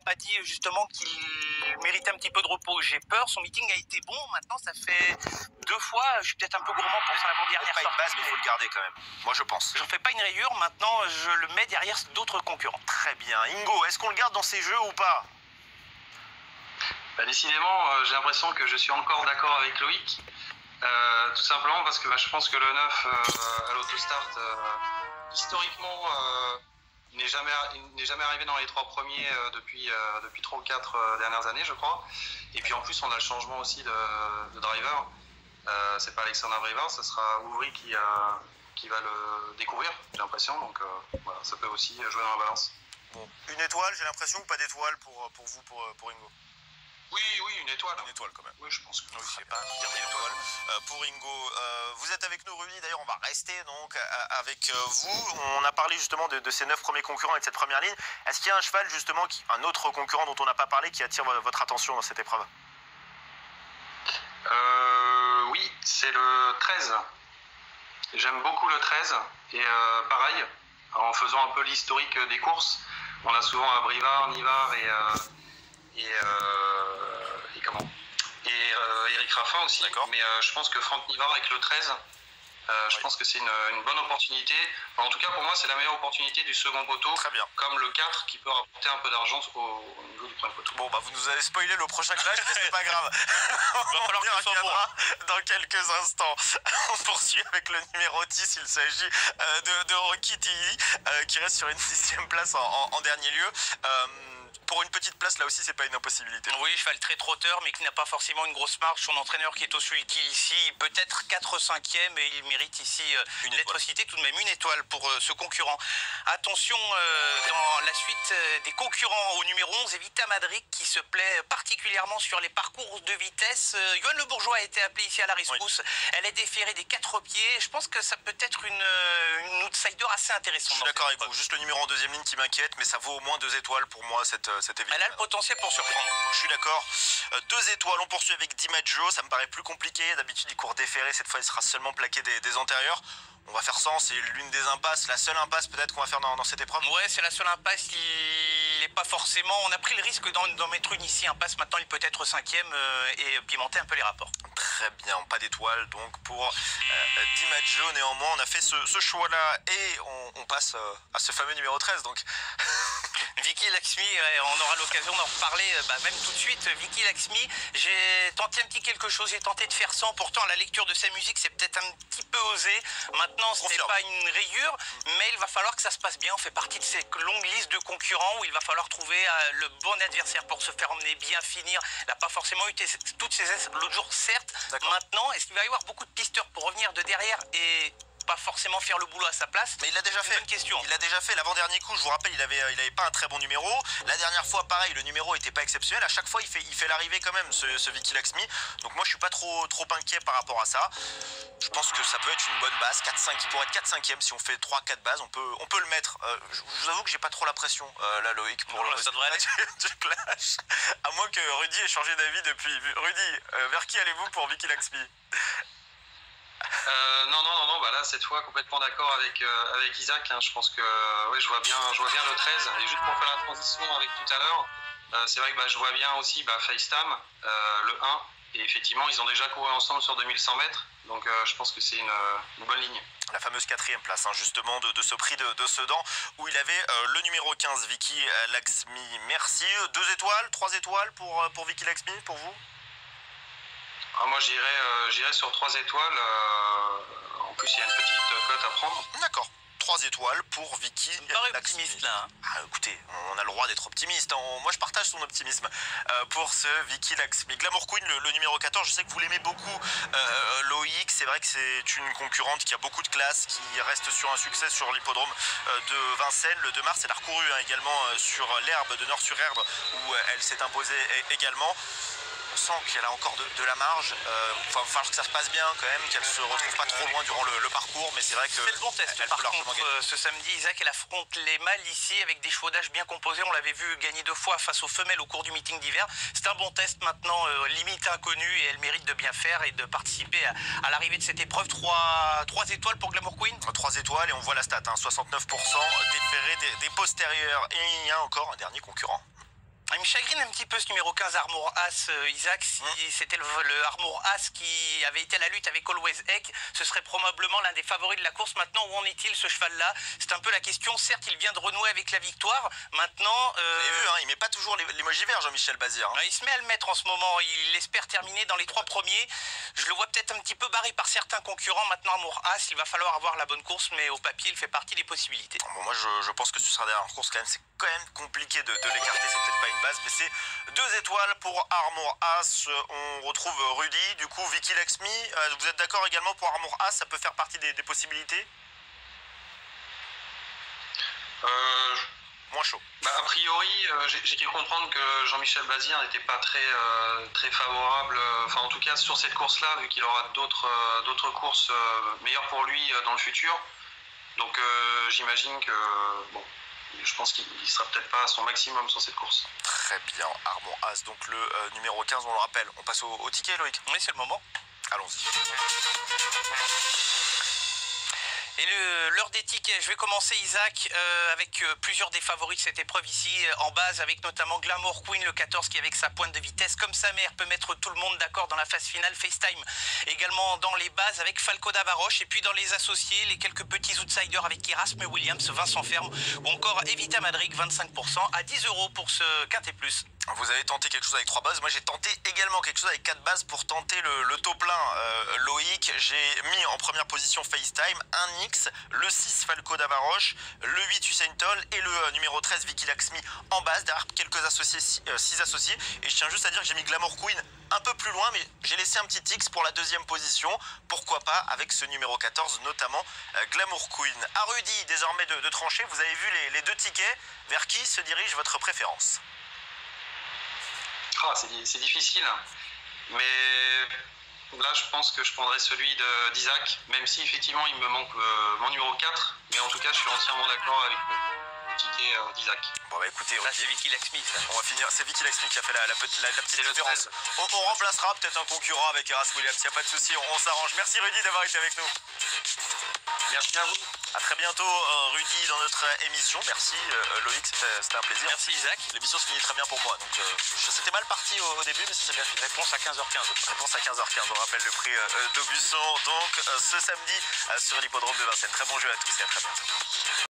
pas dit justement qu'il méritait un petit peu de repos. J'ai peur, son meeting a été bon, maintenant ça fait 2 fois, je suis peut-être un peu gourmand pour son avant-dernière Pas une sortie. base, mais il faut le garder quand même. Moi, je pense. J'en fais pas une rayure, maintenant je le mets derrière d'autres concurrents. Très bien. Ingo, est-ce qu'on le garde dans ces jeux ou pas? Bah, décidément, j'ai l'impression que je suis encore d'accord avec Loïc. Tout simplement parce que je pense que le 9 à l'autostart, historiquement, il n'est jamais arrivé dans les 3 premiers depuis 3 ou 4 dernières années, je crois. Et puis en plus, on a le changement aussi de driver. C'est pas Alexandre Brivard, ce sera Ouvry qui va le découvrir, j'ai l'impression. Donc voilà, ça peut aussi jouer dans la balance. Bon. Une étoile, j'ai l'impression, ou pas d'étoile pour vous, pour Ingo? Oui, une étoile. Une étoile quand même. Oui, je pense que oui, je sais pas, une étoile. Pour Ingo, vous êtes avec nous, Rudy. D'ailleurs, on va rester donc avec vous. On a parlé justement de ces 9 premiers concurrents et de cette première ligne. Est-ce qu'il y a un cheval justement, un autre concurrent dont on n'a pas parlé, qui attire votre attention dans cette épreuve? Oui, c'est le 13. J'aime beaucoup le 13. Et pareil, en faisant un peu l'historique des courses, on a souvent Brivard, Nivard et Eric Raffin aussi. Mais je pense que Franck Nivard avec le 13, je pense que c'est une bonne opportunité. Enfin, en tout cas, pour moi, c'est la meilleure opportunité du second poteau. Très bien. Comme le 4 qui peut rapporter un peu d'argent au niveau du premier poteau. Bon, bah vous nous avez spoilé le prochain clash, mais c'est pas grave. On y reviendra dans quelques instants. On poursuit avec le numéro 10. Il s'agit de Rocky Tilly, qui reste sur une 6e place en dernier lieu. Pour une petite place, là aussi, c'est pas une impossibilité. Oui, cheval très trotteur, mais qui n'a pas forcément une grosse marge. Son entraîneur qui est au Sulky ici, peut-être 4-5e, et il mérite ici d'être cité tout de même. Une étoile pour ce concurrent. Attention, dans la suite des concurrents au numéro 11, Evita Madrid, qui se plaît particulièrement sur les parcours de vitesse. Yoann Le Bourgeois a été appelé ici à la rescousse. Oui. Elle est déférée des 4 pieds. Je pense que ça peut être une outsider assez intéressante. Je suis d'accord avec vous. Juste le numéro en 2e ligne qui m'inquiète, mais ça vaut au moins 2 étoiles pour moi, cette Evita. Elle a le potentiel pour surprendre. Je suis d'accord. 2 étoiles, on poursuit avec DiMaggio. Ça me paraît plus compliqué. D'habitude, il court déféré. Cette fois, il sera seulement plaqué des antérieurs. On va faire 100, c'est l'une des impasses, la seule impasse peut-être qu'on va faire dans cette épreuve. Ouais, c'est la seule impasse, il n'est pas forcément... On a pris le risque d'en mettre une ici, impasse, maintenant il peut être 5e et pimenter un peu les rapports. Très bien, pas d'étoile donc pour DiMaggio. Néanmoins, on a fait ce choix-là et on passe à ce fameux numéro 13. Donc. Vicky Laxmi, on aura l'occasion d'en reparler même tout de suite. Vicky Laxmi, j'ai tenté un petit quelque chose, j'ai tenté de faire 100. Pourtant, la lecture de sa musique, c'est peut-être un petit peu osé. Maintenant, ce n'est pas une rayure, mais il va falloir que ça se passe bien. On fait partie de ces longues listes de concurrents où il va falloir trouver le bon adversaire pour se faire emmener, bien finir. Il n'a pas forcément eu toutes ses aises l'autre jour, certes. Maintenant, est-ce qu'il va y avoir beaucoup de pisteurs pour revenir de derrière et pas forcément faire le boulot à sa place? Mais il l'a déjà fait. Bonne question. Il l'a déjà fait l'avant-dernier coup. Je vous rappelle, il avait pas un très bon numéro. La dernière fois, pareil, le numéro était pas exceptionnel. À chaque fois, il fait l'arrivée quand même, ce Vicky Laxmi. Donc moi, je suis pas trop inquiet par rapport à ça. Je pense que ça peut être une bonne base. 4-5, il pourrait être 4-5e si on fait 3-4 bases. On peut le mettre. Je vous avoue que j'ai pas trop la pression, là, Loïc, pour le du clash. À moins que Rudy ait changé d'avis depuis. Rudy, vers qui allez-vous pour Vicky Laxmi? Non, là cette fois complètement d'accord avec Isaac, hein. Je pense que je vois bien le 13. Et juste pour faire la transition avec tout à l'heure, c'est vrai que je vois bien aussi FaceTime, le 1, et effectivement ils ont déjà couru ensemble sur 2100 mètres, donc je pense que c'est une bonne ligne. La fameuse 4e place, hein, justement, de ce prix de Sedan, où il avait le numéro 15, Vicky Laxmi. Merci. 2 étoiles, 3 étoiles pour Vicky Laxmi, pour vous? Moi j'irais sur 3 étoiles, en plus il y a une petite cote à prendre. D'accord, 3 étoiles pour Vicky Laxmi. Optimiste là. Écoutez, on a le droit d'être optimiste, moi je partage son optimisme pour ce Vicky Laxmi. Glamour Queen, le numéro 14, je sais que vous l'aimez beaucoup, Loïc. C'est vrai que c'est une concurrente qui a beaucoup de classe, qui reste sur un succès sur l'hippodrome de Vincennes. Le 2 mars, elle a recouru également sur l'herbe de Nord-sur-Erdre, où elle s'est imposée également. On sent qu'elle a encore de la marge. Il va falloir que ça se passe bien quand même, qu'elle ne se retrouve pas trop loin durant le parcours, mais c'est vrai que c'est le bon test. Par contre, ce samedi, Isaac, elle affronte les mâles ici avec des chevaudages bien composés. On l'avait vu gagner 2 fois face aux femelles au cours du meeting d'hiver. C'est un bon test maintenant, limite inconnu, et elle mérite de bien faire et de participer à l'arrivée de cette épreuve. 3 étoiles pour Glamour Queen. 3 étoiles, et on voit la stat, 69% déféré des postérieurs. Et il y a encore un dernier concurrent. chagrine un petit peu ce numéro 15 Armour As, Isaac. Si c'était le Armour As qui avait été à la lutte avec Always Egg, ce serait probablement l'un des favoris de la course. Maintenant, où en est-il ce cheval-là? C'est un peu la question. Certes, il vient de renouer avec la victoire. Maintenant... Vous avez vu, hein, il met pas toujours l'émoji vert, Jean-Michel Bazir. Hein. Il se met à le mettre en ce moment. Il espère terminer dans les 3 premiers. Je le vois peut-être un petit peu barré par certains concurrents. Maintenant, Armour As, il va falloir avoir la bonne course, mais au papier, il fait partie des possibilités. Bon, moi, je pense que ce sera derrière en course quand même. C'est quand même compliqué de l'écarter. C'est peut-être pas une base, mais c'est 2 étoiles pour Armour As. On retrouve Rudy. Du coup, Vicky Laxmi, vous êtes d'accord également pour Armour As? Ça peut faire partie des possibilités? Moins chaud. A priori, j'ai cru comprendre que Jean-Michel Bazir n'était pas très favorable, enfin en tout cas sur cette course-là, vu qu'il aura d'autres courses meilleures pour lui dans le futur. Donc j'imagine que, bon, je pense qu'il ne sera peut-être pas à son maximum sur cette course. Très bien, Armour As, donc le numéro 15, on le rappelle. On passe au ticket, Loïc? Oui, c'est le moment. Allons-y. Et l'heure des tickets, je vais commencer Isaac avec plusieurs des favoris de cette épreuve ici en base, avec notamment Glamour Queen le 14 qui avec sa pointe de vitesse comme sa mère peut mettre tout le monde d'accord dans la phase finale. FaceTime également dans les bases avec Falco d'Avaroche, et puis dans les associés les quelques petits outsiders avec Erasme Williams, Vincent Ferme ou encore Evita Madric, 25% à 10 € pour ce quintet plus. Vous avez tenté quelque chose avec 3 bases, moi j'ai tenté également quelque chose avec 4 bases pour tenter le taux plein. Loïc, j'ai mis en première position FaceTime, un X, le 6 Falco d'Avaroche, le 8 Usain Toll et le numéro 13 Vicky Laxmi en base, derrière quelques associés, 6 associés. Et je tiens juste à dire que j'ai mis Glamour Queen un peu plus loin, mais j'ai laissé un petit X pour la 2e position. Pourquoi pas avec ce numéro 14, notamment Glamour Queen. À Rudy, désormais de trancher, vous avez vu les 2 tickets. Vers qui se dirige votre préférence? C'est difficile, mais là je pense que je prendrai celui d'Isaac, même si effectivement il me manque mon numéro 4, mais en tout cas je suis entièrement d'accord avec le ticket d'Isaac. Bon bah écoutez, ça c'est Vicky Laxmi. On va finir, c'est Vicky Laxmi qui a fait la petite différence. On remplacera peut-être un concurrent avec Erasme Williams, il n'y a pas de souci, on s'arrange. Merci Rudy d'avoir été avec nous. Merci à vous. A très bientôt Rudy dans notre émission. Merci Loïc, c'était un plaisir. Merci Isaac. L'émission se finit très bien pour moi. Donc c'était mal parti au début, mais ça s'est bien fini. Réponse à 15h15. Réponse à 15h15. On rappelle le prix d'Aubusson. Donc ce samedi sur l'hippodrome de Vincennes. Très bon jeu à tous et à très bientôt.